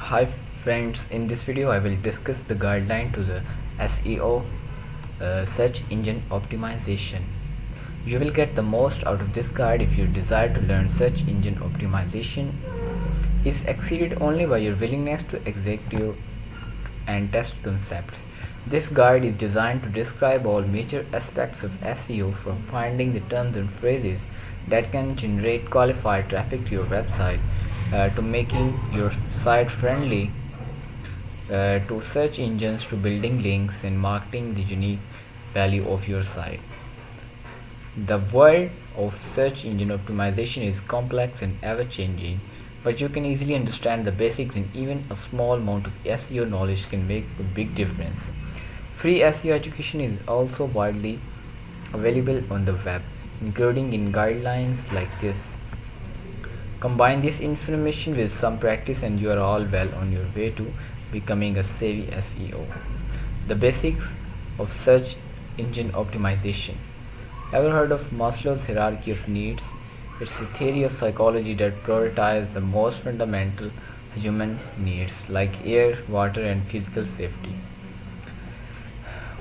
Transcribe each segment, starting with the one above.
Hi friends, in this video I will discuss the guideline to the SEO search engine optimization. You will get the most out of this guide if you desire to learn search engine optimization. Is exceeded only by your willingness to execute and test concepts. This guide is designed to describe all major aspects of SEO, from finding the terms and phrases that can generate qualified traffic to your website to making your site friendly to search engines, to building links and marketing the unique value of your site. The world of search engine optimization is complex and ever changing, but you can easily understand the basics, and even a small amount of SEO knowledge can make a big difference. Free SEO education is also widely available on the web, including in guidelines like this. Combine this information with some practice and you are all well on your way to becoming a savvy SEO. The basics of search engine optimization. Ever heard of Maslow's hierarchy of needs? It's a theory of psychology that prioritizes the most fundamental human needs like air, water, and physical safety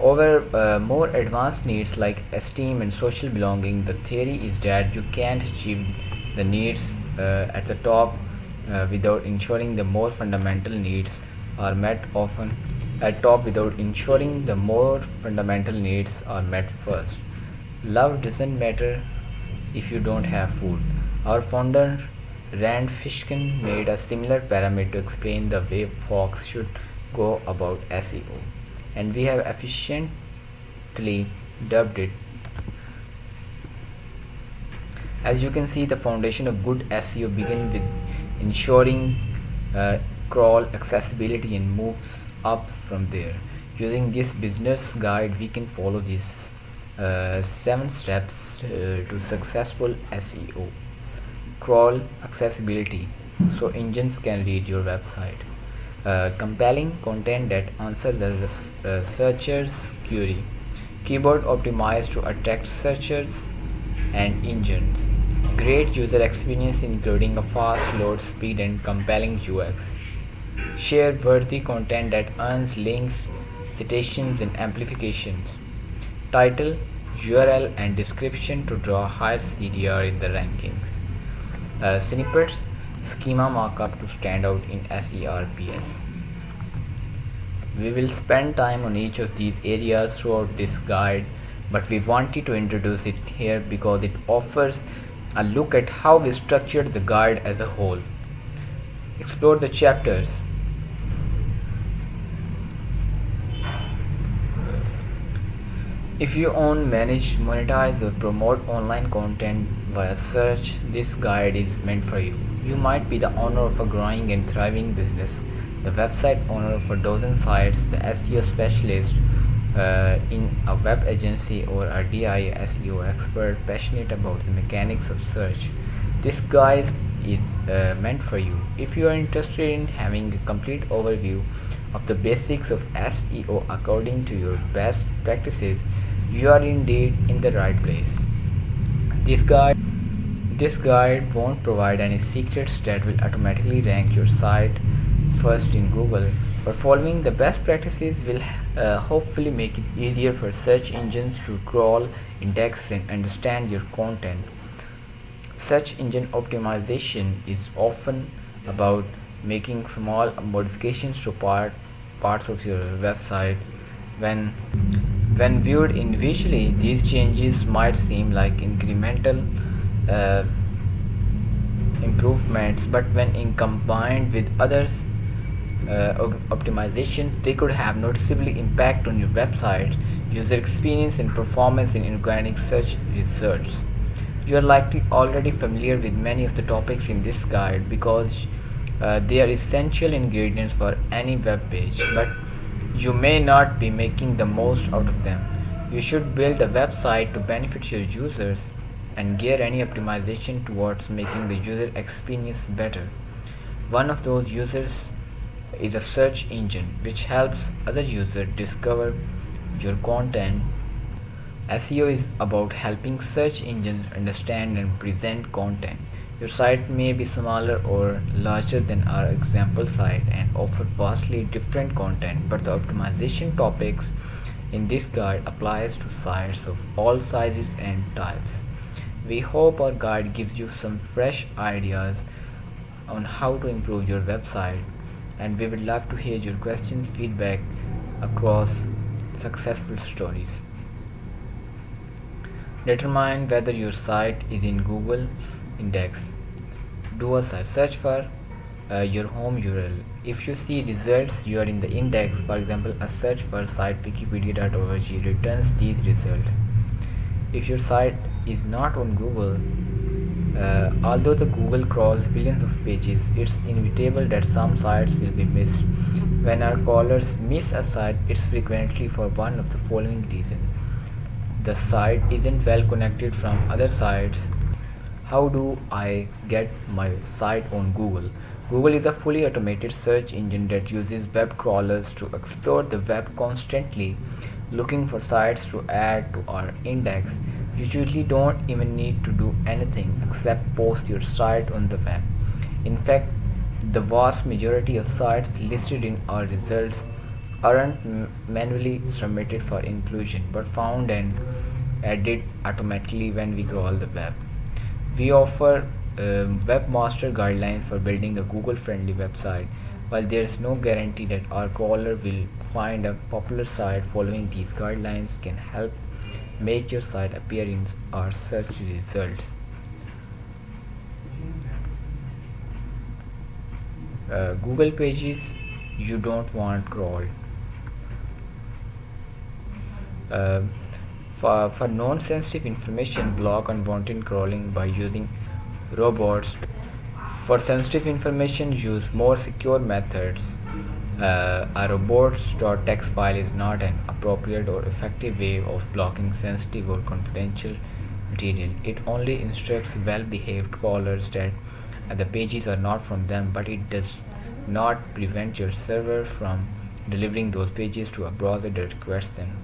over more advanced needs like esteem and social belonging. The theory is that you can't achieve the needs at the top without ensuring the more fundamental needs are met, often at top without ensuring the more fundamental needs are met first. Love doesn't matter if you don't have food. Our founder Rand Fishkin made a similar pyramid to explain the way folks should go about SEO, and we have efficiently dubbed it. As you can see, the foundation of good SEO begins with ensuring crawl accessibility and moves up from there. Using this business guide, we can follow these 7 steps to successful SEO. Crawl accessibility, so engines can read your website. Compelling content that answers the searcher's query. Keyword optimized to attract searchers and engines. Great user experience, including a fast load speed and compelling UX. Share worthy content that earns links, citations, and amplifications. Title, URL, and description to draw higher CTR in the rankings. Snippets, schema markup to stand out in SERPs. We will spend time on each of these areas throughout this guide, but we wanted to introduce it here because it offers a look at how we structured the guide as a whole. Explore the chapters. If you own, manage, monetize, or promote online content via search, this guide is meant for you. You might be the owner of a growing and thriving business, the website owner of a dozen sites, the SEO specialist in a web agency, or a DI SEO expert passionate about the mechanics of search. This guide is meant for you. If you are interested in having a complete overview of the basics of SEO according to your best practices, you are indeed in the right place. This guide won't provide any secrets that will automatically rank your site first in Google, but following the best practices will hopefully make it easier for search engines to crawl, index, and understand your content. Search engine optimization is often about making small modifications to parts of your website. When viewed individually, these changes might seem like incremental improvements, but when combined with others optimizations, they could have noticeably impact on your website user experience and performance in organic search results. You are likely already familiar with many of the topics in this guide because they are essential ingredients for any web page, but you may not be making the most out of them. You should build a website to benefit your users and gear any optimization towards making the user experience better. One of those users is a search engine, which helps other users discover your content. SEO is about helping search engines understand and present content Your site may be smaller or larger than our example site and offer vastly different content, but the optimization topics in this guide applies to sites of all sizes and types. We hope our guide gives you some fresh ideas on how to improve your website, and we would love to hear your questions, feedback across successful stories. Determine whether your site is in Google index. Do a search for your home URL. If you see results you are in the index, for example a search for site wikipedia.org returns these results. If your site is not on Google, although the Google crawls billions of pages, it's inevitable that some sites will be missed. When our crawlers miss a site, it's frequently for one of the following reasons. The site isn't well connected from other sites. How do I get my site on Google? Google is a fully automated search engine that uses web crawlers to explore the web constantly, looking for sites to add to our index. You usually don't even need to do anything except post your site on the web. In fact, the vast majority of sites listed in our results aren't manually submitted for inclusion but found and added automatically when we crawl the web. We offer webmaster guidelines for building a Google friendly website. While there is no guarantee that our crawler will find a popular site, following these guidelines can help make your site appear in our search results. Google pages you don't want crawled. Uh, for non-sensitive information, block unwanted crawling by using robots. For sensitive information, use more secure methods. A robots.txt file is not an appropriate or effective way of blocking sensitive or confidential material. It only instructs well-behaved crawlers that the pages are not from them, but it does not prevent your server from delivering those pages to a browser that requests them.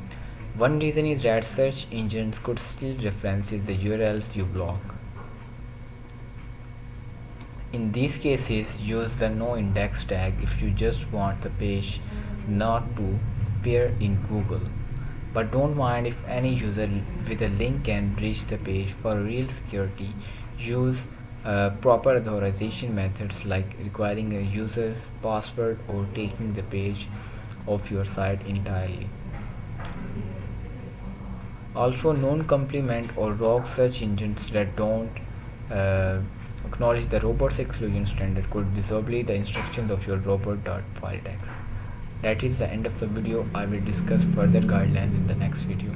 One reason is that search engines could still reference the URLs you block. In these cases, use the no index tag if you just want the page not to appear in Google. But don't mind if any user with a link can reach the page. For real security, use proper authorization methods like requiring a user's password or taking the page off your site entirely. Also, non-complement or rogue search engines that don't acknowledge the robots exclusion standard could disobey the instructions of your robot.file tag. That is the end of the video. I will discuss further guidelines in the next video.